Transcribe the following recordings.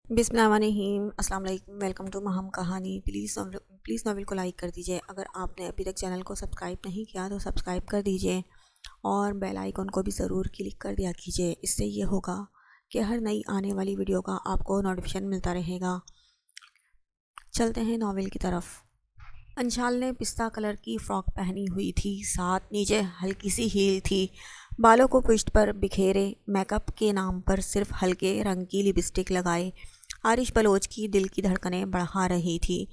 بسم اللہ الرحمن الرحیم۔ السلام علیکم، ویلکم ٹو مہم کہانی۔ پلیز ناول کو لائک کر دیجئے۔ اگر آپ نے ابھی تک چینل کو سبسکرائب نہیں کیا تو سبسکرائب کر دیجئے اور بیل آئیکن کو بھی ضرور کلک کر دیا کیجئے۔ اس سے یہ ہوگا کہ ہر نئی آنے والی ویڈیو کا آپ کو نوٹیفیکیشن ملتا رہے گا۔ چلتے ہیں ناول کی طرف۔ انشال نے پستہ کلر کی فراک پہنی ہوئی تھی، ساتھ نیچے ہلکی سی ہیل تھی، بالوں کو پشت پر بکھیرے، میک اپ کے نام پر صرف ہلکے رنگ کی لپسٹک لگائے عارش بلوچ کی دل کی دھڑکنیں بڑھا رہی تھی۔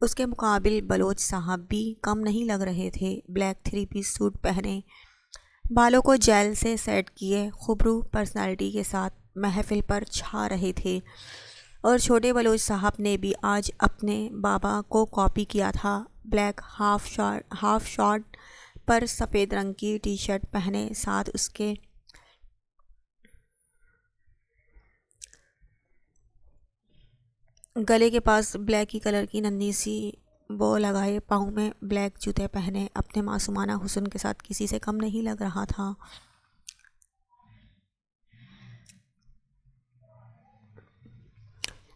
اس کے مقابل بلوچ صاحب بھی کم نہیں لگ رہے تھے۔ بلیک 3 پیس سوٹ پہنے، بالوں کو جیل سے سیٹ کیے، خبرو پرسنالٹی کے ساتھ محفل پر چھا رہے تھے۔ اور چھوٹے بلوچ صاحب نے بھی آج اپنے بابا کو کاپی کیا تھا۔ بلیک ہاف شارٹ پر سفید رنگ کی ٹی شرٹ پہنے، ساتھ اس کے گلے کے پاس بلیک ہی کلر کی ننھی سی بو لگائے، پاؤں میں بلیک جوتے پہنے، اپنے معصومانہ حسن کے ساتھ کسی سے کم نہیں لگ رہا تھا۔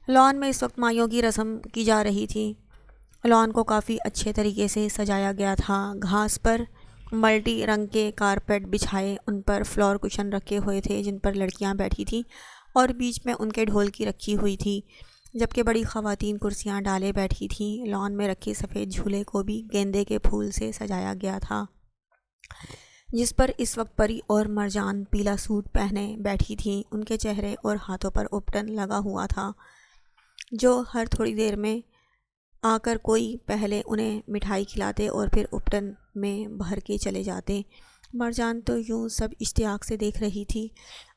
لان میں اس وقت مائیوں کی رسم کی جا رہی تھی۔ لان کو کافی اچھے طریقے سے سجایا گیا تھا۔ گھاس پر ملٹی رنگ کے کارپیٹ بچھائے، ان پر فلور کشن رکھے ہوئے تھے جن پر لڑکیاں بیٹھی تھیں اور بیچ میں ان کے ڈھولکی رکھی ہوئی تھی، جبکہ بڑی خواتین کرسیاں ڈالے بیٹھی تھیں۔ لان میں رکھے سفید جھولے کو بھی گیندے کے پھول سے سجایا گیا تھا، جس پر اس وقت پری اور مرجان پیلا سوٹ پہنے بیٹھی تھیں۔ ان کے چہرے اور ہاتھوں پر اپٹن لگا ہوا تھا، جو ہر تھوڑی دیر میں آ کر کوئی پہلے انہیں مٹھائی کھلاتے اور پھر اپٹن میں بھر کے چلے جاتے۔ مرجان تو یوں سب اشتیاق سے دیکھ رہی تھی،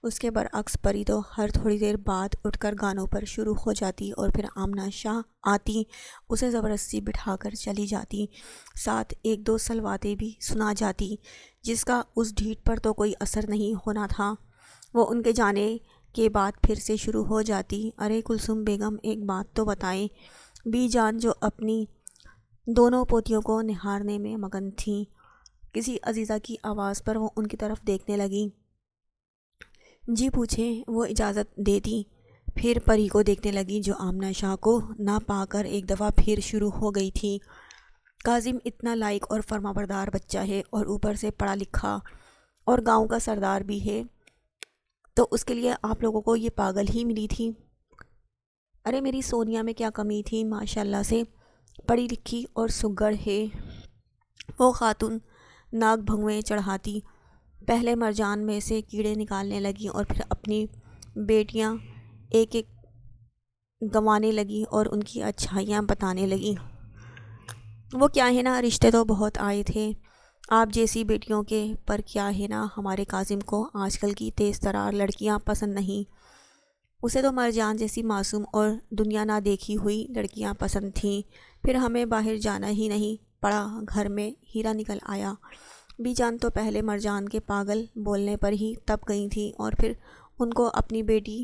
اس کے برعکس پری تو ہر تھوڑی دیر بعد اٹھ کر گانوں پر شروع ہو جاتی اور پھر آمنہ شاہ آتی، اسے زبردستی بٹھا کر چلی جاتی، ساتھ ایک دو سلواتیں بھی سنا جاتی، جس کا اس ڈھیٹ پر تو کوئی اثر نہیں ہونا تھا۔ وہ ان کے جانے کے بعد پھر سے شروع ہو جاتی۔ ارے کلثوم بیگم، ایک بات تو بتائیں۔ بی جان جو اپنی دونوں پوتیوں کو نہارنے میں مگن تھیں، کسی عزیزہ کی آواز پر وہ ان کی طرف دیکھنے لگیں۔ جی پوچھیں، وہ اجازت دیتی۔ پھر پری کو دیکھنے لگی جو آمنہ شاہ کو نہ پا کر ایک دفعہ پھر شروع ہو گئی تھی۔ کاظم اتنا لائق اور فرمانبردار بچہ ہے اور اوپر سے پڑھا لکھا اور گاؤں کا سردار بھی ہے، تو اس کے لیے آپ لوگوں کو یہ پاگل ہی ملی تھی؟ ارے میری سونیا میں کیا کمی تھی؟ ماشاءاللہ سے پڑھی لکھی اور سگڑ ہے وہ خاتون۔ ناک بھنگویں چڑھاتی پہلے مرجان میں سے کیڑے نکالنے لگی اور پھر اپنی بیٹیاں ایک ایک گنوانے لگی اور ان کی اچھائیاں بتانے لگی۔ وہ کیا ہے نا، رشتے تو بہت آئے تھے آپ جیسی بیٹیوں کے، پر کیا ہے نا، ہمارے کاظم کو آج کل کی تیز ترار لڑکیاں پسند نہیں، اسے تو مرجان جیسی معصوم اور دنیا نہ دیکھی ہوئی لڑکیاں پسند تھیں۔ پھر ہمیں باہر جانا ہی نہیں پڑا، گھر میں ہیرا نکل آیا۔ بی جان تو پہلے مرجان کے پاگل بولنے پر ہی تپ گئی تھیں اور پھر ان کو اپنی بیٹی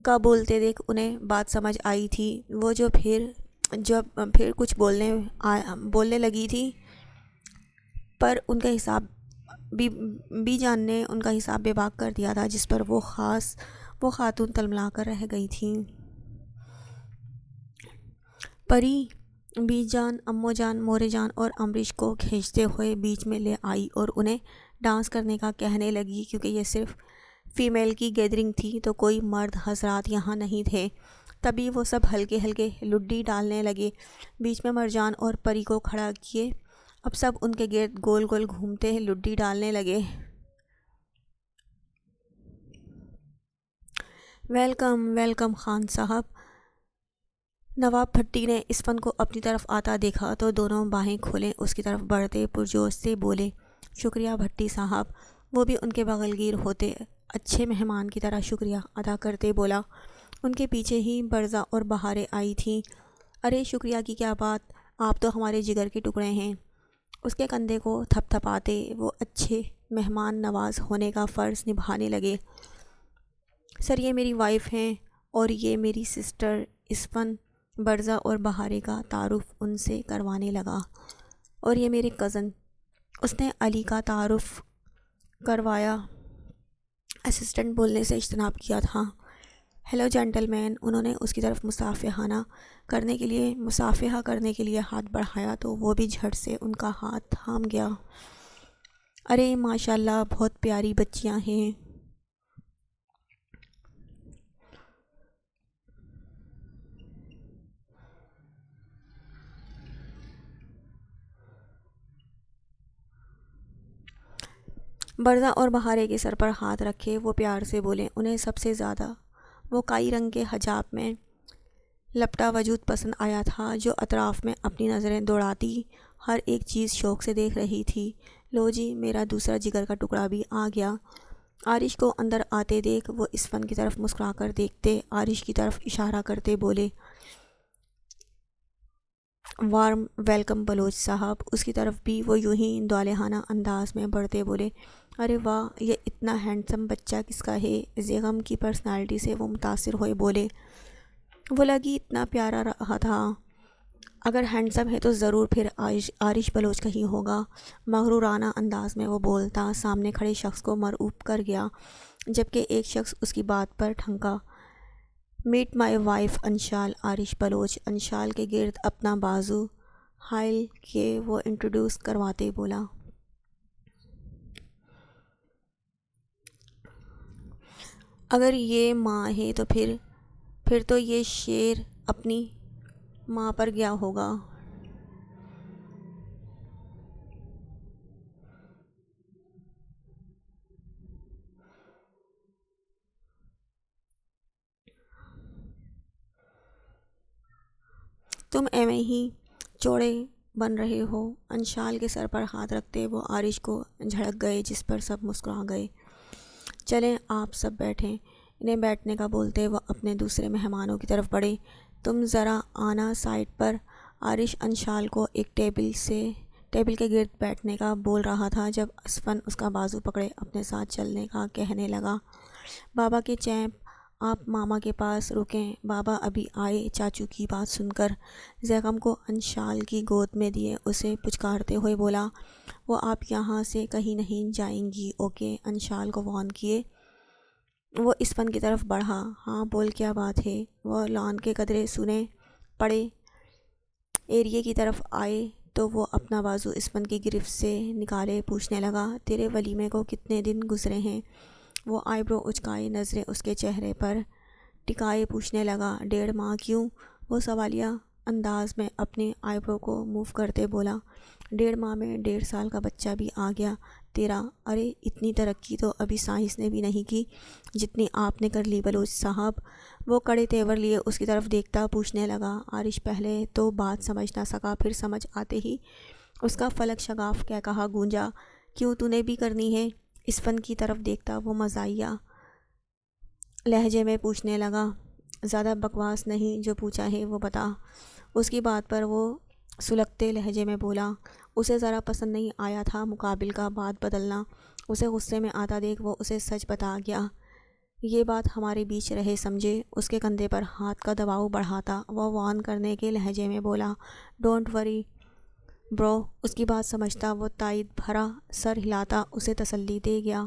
کا بولتے دیکھ انہیں بات سمجھ آئی تھی۔ وہ جب پھر کچھ بولنے لگی تھی، پر ان کا حساب بی جان نے ان کا حساب بے باک کر دیا تھا، جس پر وہ خاتون تلملا کر رہ گئی تھیں۔ پری بی جان، امو جان، مورے جان اور امریش کو کھینچتے ہوئے بیچ میں لے آئی اور انہیں ڈانس کرنے کا کہنے لگی، کیونکہ یہ صرف فیمیل کی گیدرنگ تھی تو کوئی مرد حضرات یہاں نہیں تھے۔ تبھی وہ سب ہلکے ہلکے لڈی ڈالنے لگے، بیچ میں مرجان اور پری کو کھڑا کیے۔ اب سب ان کے گرد گول گول گھومتے لڈی ڈالنے لگے۔ ویلکم ویلکم خان صاحب۔ نواب بھٹی نے اس فن کو اپنی طرف آتا دیکھا تو دونوں باہیں کھولے اس کی طرف بڑھتے پرجوش سے بولے، شکریہ بھٹی صاحب۔ وہ بھی ان کے بغل گیر ہوتے اچھے مہمان کی طرح شکریہ ادا کرتے بولا۔ ان کے پیچھے ہی برزہ اور بہاریں آئی تھیں۔ ارے شکریہ کی کیا بات، آپ تو ہمارے جگر کے ٹکڑے ہیں۔ اس کے کندھے کو تھپ تھپاتے وہ اچھے مہمان نواز ہونے کا فرض نبھانے لگے۔ سر یہ میری وائف ہیں اور یہ میری سسٹر اسفن۔ برزہ اور بہارے کا تعارف ان سے کروانے لگا۔ اور یہ میرے کزن، اس نے علی کا تعارف کروایا۔ اسسٹنٹ بولنے سے اجتناب کیا تھا۔ ہیلو جینٹل مین۔ انہوں نے اس کی طرف مصافحہ کرنے کے لیے ہاتھ بڑھایا تو وہ بھی جھٹ سے ان کا ہاتھ تھام گیا۔ ارے ماشاءاللہ، بہت پیاری بچیاں ہیں۔ برزا اور بہارے کے سر پر ہاتھ رکھے وہ پیار سے بولے۔ انہیں سب سے زیادہ وہ کائی رنگ کے حجاب میں لپٹا وجود پسند آیا تھا، جو اطراف میں اپنی نظریں دوڑاتی ہر ایک چیز شوق سے دیکھ رہی تھی۔ لو جی، میرا دوسرا جگر کا ٹکڑا بھی آ گیا۔ عارش کو اندر آتے دیکھ وہ اسفن کی طرف مسکرا کر دیکھتے عارش کی طرف اشارہ کرتے بولے، وارم ویلکم بلوچ صاحب۔ اس کی طرف بھی وہ یوں ہی دالہانہ انداز میں بڑھتے بولے، ارے واہ، یہ اتنا ہینڈسم بچہ کس کا ہے؟ زیغم کی پرسنالٹی سے وہ متاثر ہوئے بولے، وہ لگی اتنا پیارا رہا تھا، اگر ہینڈسم ہے تو ضرور پھر عارش بلوچ کا ہی ہوگا۔ مغرورانہ انداز میں وہ بولتا سامنے کھڑے شخص کو مرعوب کر گیا، جبکہ ایک شخص اس کی بات پر ٹھمکا۔ Meet my wife Anshal Aarish Baloch. Anshal کے گرد اپنا بازو حائل کے وہ انٹروڈیوس کرواتے بولا، اگر یہ ماں ہے تو پھر تو یہ شیر اپنی ماں پر گیا ہوگا۔ تم ایویں ہی چوڑے بن رہے ہو۔ انشال کے سر پر ہاتھ رکھتے وہ عارش کو جھڑک گئے، جس پر سب مسکرا گئے۔ چلیں آپ سب بیٹھیں۔ انہیں بیٹھنے کا بولتے وہ اپنے دوسرے مہمانوں کی طرف بڑھے، تم ذرا آنا سائڈ پر۔ عارش انشال کو ایک ٹیبل کے گرد بیٹھنے کا بول رہا تھا جب اسفن اس کا بازو پکڑے اپنے ساتھ چلنے کا کہنے لگا، بابا کے چیمپ، آپ ماما کے پاس رکیں، بابا ابھی آئے۔ چاچو کی بات سن کر زیغم کو انشال کی گود میں دیے اسے پچکارتے ہوئے بولا، وہ آپ یہاں سے کہیں نہیں جائیں گی، اوکے؟ انشال کو وارن کیے وہ اسفن کی طرف بڑھا، ہاں بول کیا بات ہے؟ وہ لان کے قدرے سنے پڑے ایریے کی طرف آئے تو وہ اپنا بازو اسفن کی گرفت سے نکالے پوچھنے لگا، تیرے ولیمے کو کتنے دن گزرے ہیں؟ وہ آئی برو اچکائے نظریں اس کے چہرے پر ٹکائے پوچھنے لگا، 1.5 ماہ۔ کیوں؟ وہ سوالیہ انداز میں اپنے آئی برو کو موو کرتے بولا، 1.5 ماہ میں 1.5 سال کا بچہ بھی آ گیا تیرا۔ ارے اتنی ترقی تو ابھی سائنس نے بھی نہیں کی جتنی آپ نے کر لی بلوچ صاحب۔ وہ کڑے تیور لیے اس کی طرف دیکھتا پوچھنے لگا۔ عارش پہلے تو بات سمجھ نہ سکا، پھر سمجھ آتے ہی اس کا فلک شگاف کیا کہا گونجا، کیوں تو نے بھی کرنی ہے؟ اسفن کی طرف دیکھتا وہ مزاحیہ لہجے میں پوچھنے لگا، زیادہ بکواس نہیں، جو پوچھا ہے وہ بتا۔ اس کی بات پر وہ سلگتے لہجے میں بولا، اسے ذرا پسند نہیں آیا تھا مقابل کا بات بدلنا، اسے غصے میں آتا دیکھ وہ اسے سچ بتا گیا، یہ بات ہمارے بیچ رہے سمجھے۔ اس کے کندھے پر ہاتھ کا دباؤ بڑھاتا وہ وارن کرنے کے لہجے میں بولا، ڈونٹ وری برو۔ اس کی بات سمجھتا وہ تائید بھرا سر ہلاتا اسے تسلی دے گیا،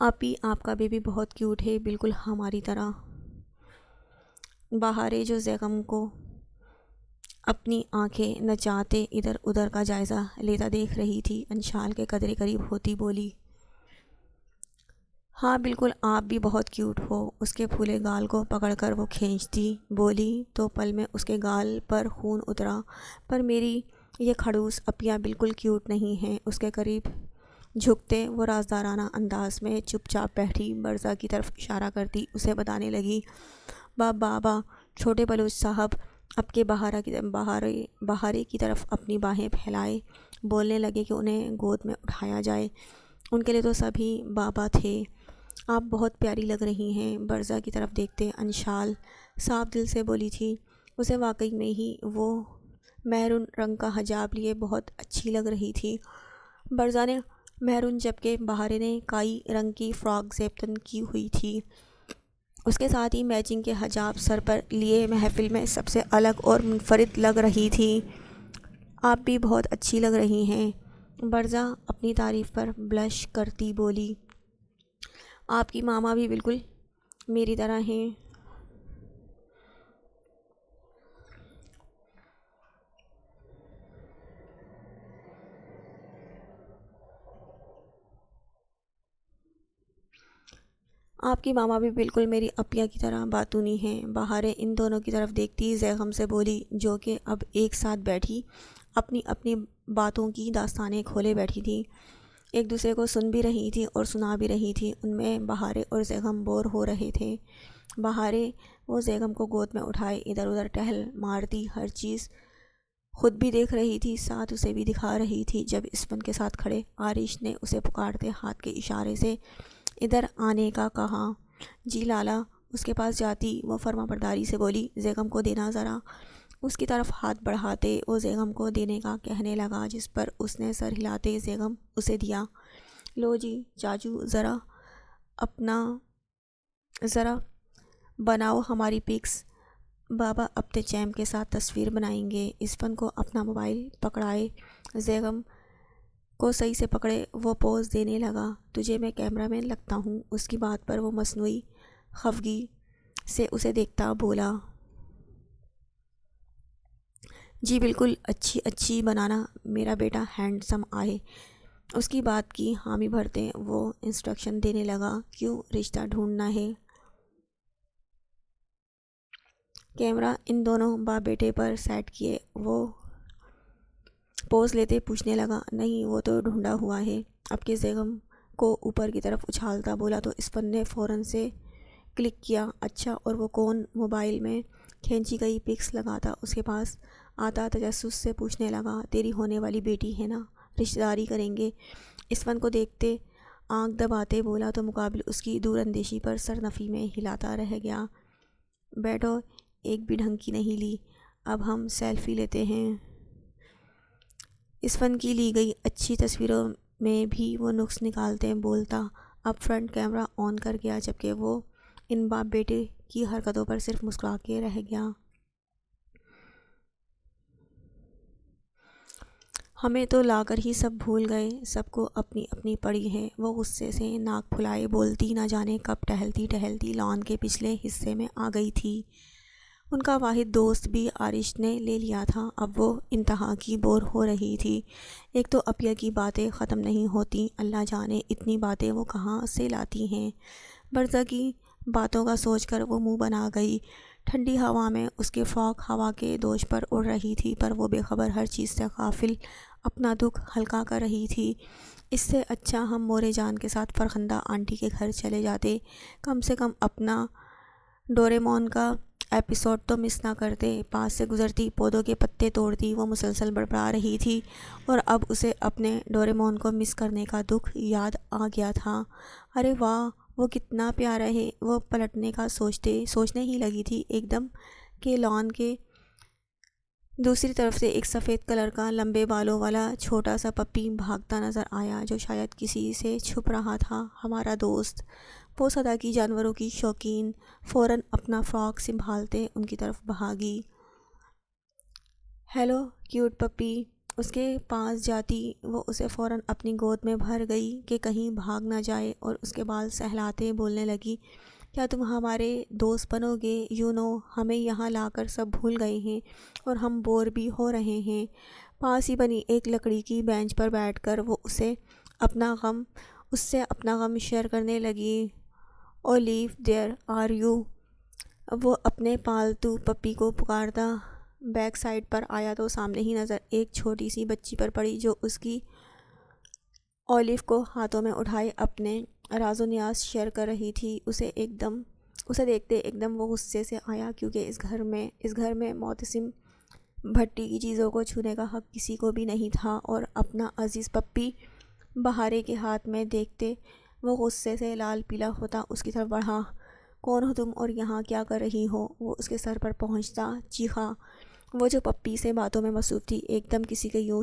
آپی آپ کا بیبی بہت کیوٹ ہے، بالکل ہماری طرح۔ بہارے جو زیغم کو اپنی آنکھیں نچاتے ادھر ادھر کا جائزہ لیتا دیکھ رہی تھی، انشال کے قدرے قریب ہوتی بولی، ہاں بالکل آپ بھی بہت کیوٹ ہو۔ اس کے پھولے گال کو پکڑ کر وہ کھینچتی بولی تو پل میں اس کے گال پر خون اترا، پر میری یہ کھڑوس اپیاں بالکل کیوٹ نہیں ہیں۔ اس کے قریب جھکتے وہ رازدارانہ انداز میں چپ چاپ بیٹھی برزا کی طرف اشارہ کرتی اسے بتانے لگی، بابا چھوٹے بلوچ صاحب اب کے بہارے کی طرف اپنی باہیں پھیلائے بولنے لگے کہ انہیں گود میں اٹھایا جائے، ان کے لیے تو سبھی بابا تھے، آپ بہت پیاری لگ رہی ہیں۔ برزا کی طرف دیکھتے انشال صاف دل سے بولی تھی، اسے واقعی میں ہی وہ میرون رنگ کا حجاب لیے بہت اچھی لگ رہی تھی۔ برزا نے میرون جبکہ بہارے نے کائی رنگ کی فراک زیبتن کی ہوئی تھی، اس کے ساتھ ہی میچنگ کے حجاب سر پر لیے محفل میں سب سے الگ اور منفرد لگ رہی تھی۔ آپ بھی بہت اچھی لگ رہی ہیں، برزا اپنی تعریف پر بلش کرتی بولی، آپ کی ماما بھی بالکل میری طرح ہیں۔ آپ کی ماما بھی بالکل میری اپیا کی طرح باتونی ہیں۔ بہاریں ان دونوں کی طرف دیکھتی زیغم سے بولی، جو کہ اب ایک ساتھ بیٹھی اپنی اپنی باتوں کی داستانیں کھولے بیٹھی تھی، ایک دوسرے کو سن بھی رہی تھی اور سنا بھی رہی تھی۔ ان میں بہاریں اور زیغم بور ہو رہے تھے۔ بہاریں وہ زیغم کو گود میں اٹھائے ادھر ادھر ٹہل مارتی، ہر چیز خود بھی دیکھ رہی تھی، ساتھ اسے بھی دکھا رہی تھی۔ جب اسپن کے ساتھ کھڑے عارش نے اسے پکارتے ہاتھ کے اشارے سے ادھر آنے کا کہا۔ جی لالا، اس کے پاس جاتی وہ فرما برداری سے بولی، زیغم کو دینا ذرا۔ اس کی طرف ہاتھ بڑھاتے وہ زیغم کو دینے کا کہنے لگا، جس پر اس نے سر ہلاتے زیغم اسے دیا۔ لو جی چاچو، ذرا بناؤ ہماری پکس، بابا اپنے چیم کے ساتھ تصویر بنائیں گے۔ اسپن کو اپنا موبائل پکڑائے زیغم کو صحیح سے پکڑے وہ پوز دینے لگا۔ تجھے میں کیمرہ مین لگتا ہوں؟ اس کی بات پر وہ مصنوعی خفگی سے اسے دیکھتا بولا۔ جی بالکل، اچھی بنانا، میرا بیٹا ہینڈسم آئے۔ اس کی بات کی حامی بھرتے وہ انسٹرکشن دینے لگا، کیوں رشتہ ڈھونڈنا ہے؟ کیمرہ ان دونوں باپ بیٹے پر سیٹ کیے وہ پوز لیتے پوچھنے لگا، نہیں وہ تو ڈھونڈا ہوا ہے۔ اب کے زیغم کو اوپر کی طرف اچھالتا بولا تو اسپن نے فوراً سے کلک کیا۔ اچھا، اور وہ کون؟ موبائل میں کھینچی گئی پکس لگاتا اس کے پاس آتا تجسس سے پوچھنے لگا، تیری ہونے والی بیٹی ہے نا، رشتہ داری کریں گے؟ اسپن کو دیکھتے آنکھ دباتے بولا تو مقابل اس کی دور اندیشی پر سر نفی میں ہلاتا رہ گیا۔ بیٹو، ایک بھی ڈھنگ کی نہیں لی، اب ہم سیلفی لیتے ہیں۔ اسپن کی لی گئی اچھی تصویروں میں بھی وہ نقص نکالتے بولتا اب فرنٹ کیمرہ آن کر گیا، جبکہ وہ ان باپ بیٹے کی حرکتوں پر صرف مسکرا کے رہ گیا۔ ہمیں تو لا کر ہی سب بھول گئے، سب کو اپنی اپنی پڑی ہے۔ وہ غصے سے ناک پھلائے بولتی نہ جانے کب ٹہلتی ٹہلتی لان کے پچھلے حصے میں آ گئی تھی۔ ان کا واحد دوست بھی عارش نے لے لیا تھا۔ اب وہ انتہا کی بور ہو رہی تھی۔ ایک تو اپیا کی باتیں ختم نہیں ہوتی، اللہ جانے اتنی باتیں وہ کہاں سے لاتی ہیں۔ برزہ کی باتوں کا سوچ کر وہ منہ بنا گئی۔ ٹھنڈی ہوا میں اس کی فراک ہوا کے دوش پر اڑ رہی تھی، پر وہ بے خبر ہر چیز سے غافل اپنا دکھ ہلکا کر رہی تھی۔ اس سے اچھا ہم مورے جان کے ساتھ فرخندہ آنٹی کے گھر چلے جاتے، کم سے کم اپنا ڈوریمون کا ایپیسوڈ تو مس نہ کرتے۔ پاس سے گزرتی پودوں کے پتے توڑتی وہ مسلسل بڑبڑا رہی تھی، اور اب اسے اپنے ڈوریمون کو مس کرنے کا دکھ یاد آ گیا تھا۔ ارے واہ، وہ کتنا پیارا ہے! وہ پلٹنے کا سوچنے ہی لگی تھی، ایک دم کہ لان کے دوسری طرف سے ایک سفید کلر کا لمبے بالوں والا چھوٹا سا پپی بھاگتا نظر آیا، جو شاید کسی سے چھپ رہا تھا۔ ہمارا دوست! وہ صدا کی جانوروں کی شوقین فوراً اپنا فراک سنبھالتے ان کی طرف بھاگی۔ ہیلو کیوٹ پپی! اس کے پاس جاتی وہ اسے فوراً اپنی گود میں بھر گئی کہ کہیں بھاگ نہ جائے، اور اس کے بال سہلاتے بولنے لگی، کیا تم ہمارے دوست بنو گے؟ ہمیں یہاں لا کر سب بھول گئے ہیں اور ہم بور بھی ہو رہے ہیں۔ پاس ہی بنی ایک لکڑی کی بینچ پر بیٹھ کر وہ اس سے اپنا غم شیئر کرنے لگی۔ Olive there are you! وہ اپنے پالتو پپی کو پکارتا بیک سائڈ پر آیا تو سامنے ہی نظر ایک چھوٹی سی بچی پر پڑی، جو اس کی اولیو کو ہاتھوں میں اٹھائے اپنے راز و نیاز شیئر کر رہی تھی۔ اسے دیکھتے ایک دم وہ غصے سے آیا، کیونکہ اس گھر میں معتصم بھٹی کی چیزوں کو چھونے کا حق کسی کو بھی نہیں تھا، اور اپنا عزیز پپی بہارے کے ہاتھ میں دیکھتے وہ غصے سے لال پیلا ہوتا اس کی طرف بڑھا۔ کون ہو تم اور یہاں کیا کر رہی ہو؟ وہ اس کے سر پر پہنچتا چیخا۔ وہ جو پپی سے باتوں میں مصروف تھی، ایک دم کسی کے یوں